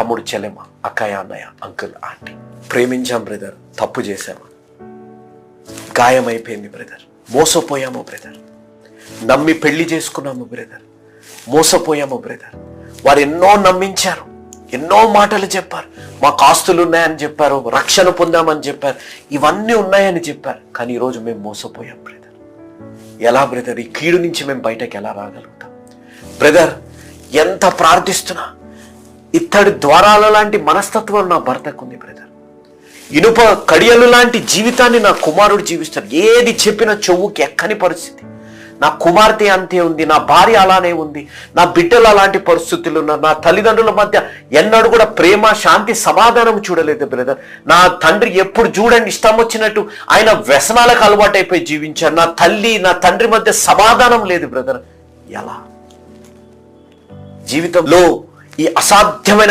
తమ్ముడు చెల్లెమ్మ, అక్కయ్య అన్నయ్య, అంకుల్ ఆంటీ. ప్రేమించాం బ్రదర్, తప్పు చేశామా, గాయమైపోయింది బ్రదర్, మోసపోయాము బ్రదర్, నమ్మి పెళ్లి చేసుకున్నాము బ్రదర్, మోసపోయాము బ్రదర్. వారు ఎన్నో నమ్మించారు, ఎన్నో మాటలు చెప్పారు, మాకు ఆస్తులు ఉన్నాయని చెప్పారు, రక్షణ పొందామని చెప్పారు, ఇవన్నీ ఉన్నాయని చెప్పారు. కానీ ఈరోజు మేము మోసపోయాం బ్రదర్. ఎలా బ్రదర్ ఈ కీడు నుంచి మేము బయటకు ఎలా రాగలుగుతాం బ్రదర్? ఎంత ప్రార్థిస్తున్నా ఇత్తడి ద్వారాల లాంటి మనస్తత్వం నా భర్తకు ఉంది బ్రదర్. ఇనుప కడియలు లాంటి జీవితాన్ని నా కుమారుడు జీవిస్తాడు. ఏది చెప్పినా చెవుకి ఎక్కని పరిస్థితి. నా కుమార్తె అంతే ఉంది, నా భార్య అలానే ఉంది, నా బిడ్డలు అలాంటి పరిస్థితులు ఉన్నారు. నా తల్లిదండ్రుల మధ్య ఎన్నడూ కూడా ప్రేమ, శాంతి, సమాధానం చూడలేదు బ్రదర్. నా తండ్రి ఎప్పుడు చూడండి ఇష్టం వచ్చినట్టు ఆయన వ్యసనాలకు అలవాటైపోయి జీవించారు. నా తల్లి, నా తండ్రి మధ్య సమాధానం లేదు బ్రదర్. ఎలా జీవితంలో ఈ అసాధ్యమైన